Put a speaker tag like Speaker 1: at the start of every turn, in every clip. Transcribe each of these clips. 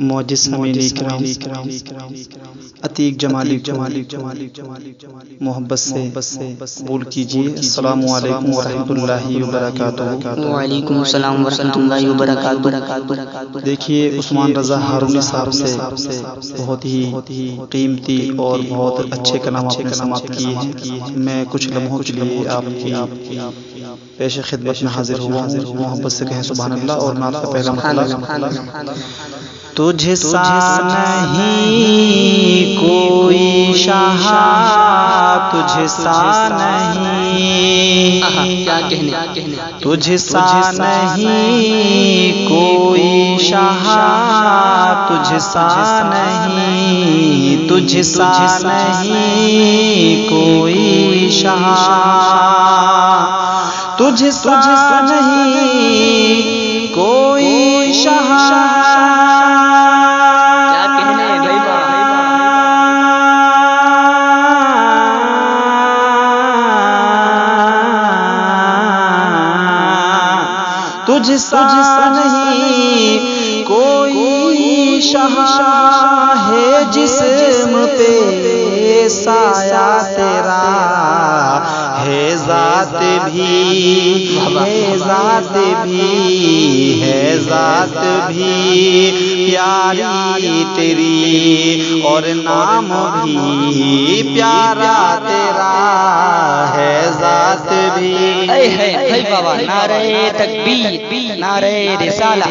Speaker 1: معجز سامعین کرام، عتیق جمالی محبت سے قبول کیجیے۔ السلام علیکم ورحمۃ اللہ وبرکاتہ۔
Speaker 2: وعلیکم السلام ورحمۃ اللہ وبرکاتہ۔
Speaker 1: دیکھیے، عثمان رضا ہارونی صاحب سے بہت ہی قیمتی اور بہت اچھے کلام آپ نے سماعت کیے ہیں۔ میں کچھ لمحوں کے لیے آپ کی پیش خدمت میں حاضر ہوا ہوں۔ محبت سے کہیں سبحان اللہ۔ اور نعت کا پہلا مطلب: تجھ سا نہیں کوئی شاہ، تجھ سا نہیں،
Speaker 2: کیا کہنے،
Speaker 1: تجھ سا نہیں کوئی شاہ، تجھ سا نہیں، تجھ سا نہیں کوئی شاہ، تجھ سا نہیں کوئی شاہ۔ تجھ سا نہیں کوئی شاہ ہے، جسم پہ سایہ تیرا ہے، ذات بھی ہے، ذات بھی ہے، ذات بھی پیاری تیری، اور نام بھی پیارا تیرا ہے، ذات بھی۔
Speaker 2: نعرہ تکبیر، نعرہ رسالہ،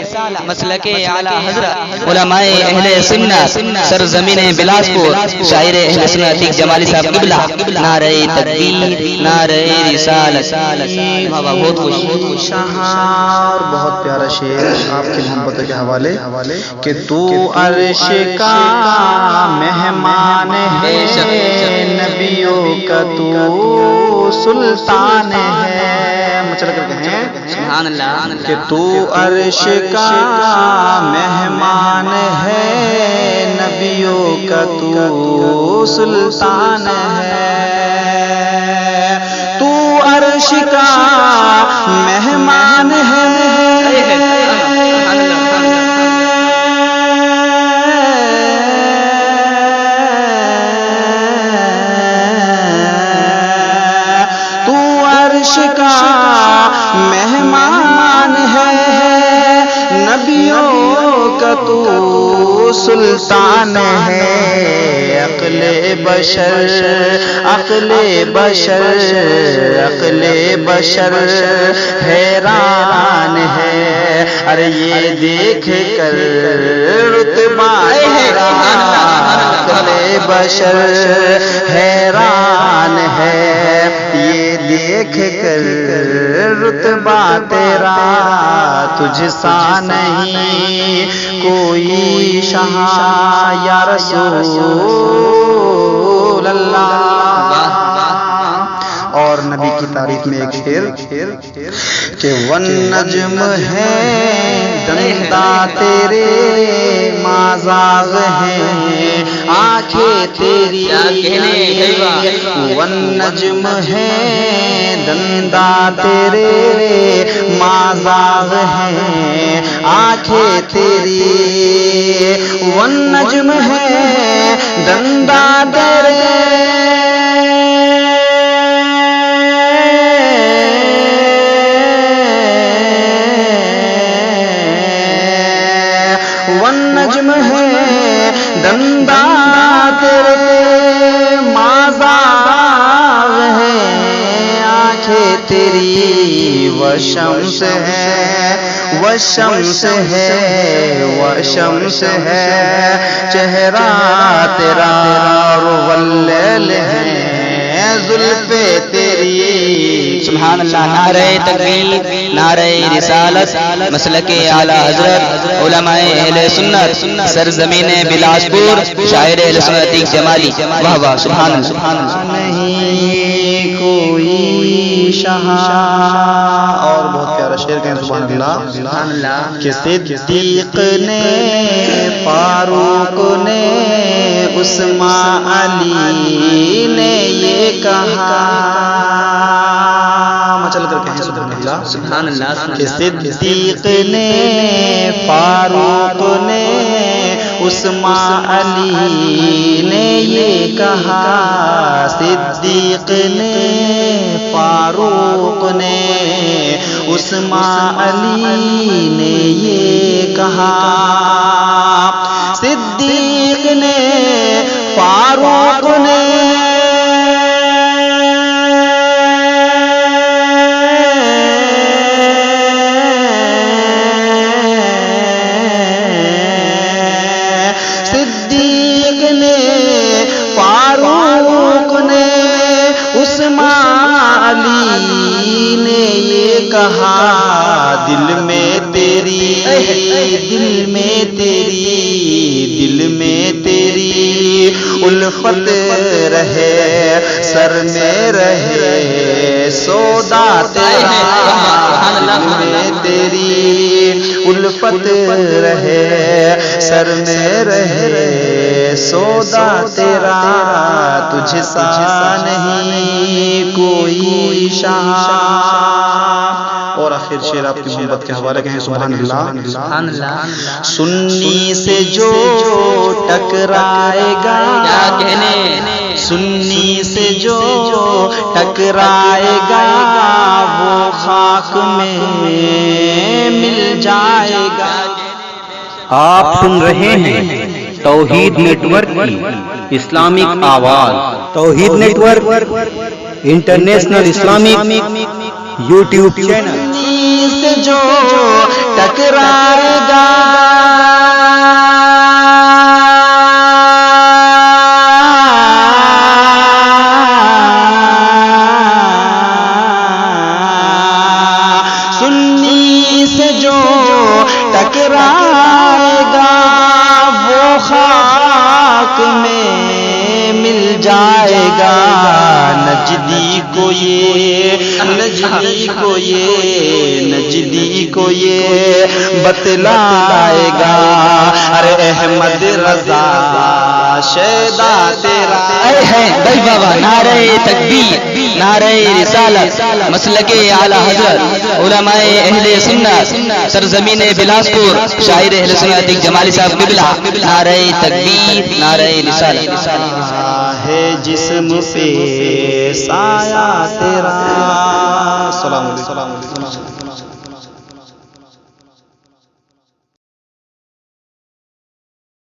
Speaker 2: مسلک اعلی حضرت علماء اہل سنت سرزمین بلاسپور، شاعر اہل سنت عتیق جمالی صاحب قبلہ، نعرہ تکبیر، نعرہ رسالت۔ بہت خوش
Speaker 1: اور بہت پیارا شعر آپ کی محبت کے حوالے کہ تو عرش کا مہمان ہے، نبیوں کا تو سلطان ہے، چل کر کہیں
Speaker 2: سبحان اللہ
Speaker 1: کہ تو عرش کا مہمان ہے، نبیوں کا تو سلطان ہے، تو عرش کا مہمان ہے، تو عرش کا مہمان ہے، نبیوں کا تو سلطان ہے، عقل بشر، عقل بشر، عقل بشر حیران ہے، ارے یہ دیکھ کر رتبہ تیرا، عقل بشر حیران ہے، یہ دیکھ کر رتبہ تیرا، تجھ سا نہیں کوئی شاہ یا رسول اللہ۔ اور نبی کی تعریف میں ایک شعر کہ والنجم ہے دنداں تیرے، مازاغ ہیں آنکھیں تیری، والنجم ہے دنداں تیرے، مازاغ ہیں آنکھیں تیری، والنجم ہے دنداں تیرے، والنجم ہے دنداں تیرے، مازاغ ہیں آنکھیں تیری، وشمس ہے، وشمس ہے، وشمس ہے چہرہ تیرا، واللیل ہے زلف تیری۔
Speaker 2: سبحان اللہ۔ نعرہ تکبیر، نعرہ رسالت، مسلک اعلی حضرت علماء اہل سنت سرزمین بلاسپور، شاعر اہل سنت عتیق جمالی۔ واہ واہ، سبحان اللہ۔
Speaker 1: نہیں کوئی شاہ، اور بہت پیارا شعر کہیں سبحان اللہ کہ صدیق نے، فاروق نے، عثمان علی نے یہ کہا، چل کر کہیں سبحان اللہ کہ صدیق نے، فاروق نے، عثمان علی نے یہ کہا، صدیق نے، فاروق نے، عثمان علی نے یہ کہا، صدیق نے، فاروق نے، صدیق نے، فاروق نے، عثمان علی نے یہ کہا، دل میں تیری، دل میں تیری، دل میں تیری الفت رہے، سر میں رہے سودا تیرا، دل میں تیری الفت رہے، سر میں رہے سودا تیرا، تجھ سا نہیں کوئی شاہ۔ اور آخر شعر آپ کی محبت کے حوالے کہیں سبحان اللہ۔ سنی سے جو ٹکرائے گا،
Speaker 2: کیا کہنے،
Speaker 1: سنی سے جو ٹکرائے گا، وہ خاک میں مل جائے گا۔
Speaker 3: آپ سن رہے ہیں توحید نیٹ ورک کی اسلامک آواز۔ Tauheed network international Islamic YouTube channel.
Speaker 1: سنی سے جو ٹکرائے گا، سنی سے جو ٹکرائے گا، وہ خاک میں مل جائے گا۔ نجدی کو یہ، نجدی کو یہ، نجدی کو یہ بتلائے گا، ارے احمد رضا شیدا تیرا
Speaker 2: ہے بھائی بابا، نعرہ تکبیر، نعرہ رسالت، مسلک اعلی حضرت علماء اہل سنت سرزمین بلاسپور، شاعر اہل سنت جمالی صاحب قبلہ، نعرہ تکبیر، نعرہ رسالت۔
Speaker 1: ہے جسم پہ سایہ تیرا۔ السلام علیکم۔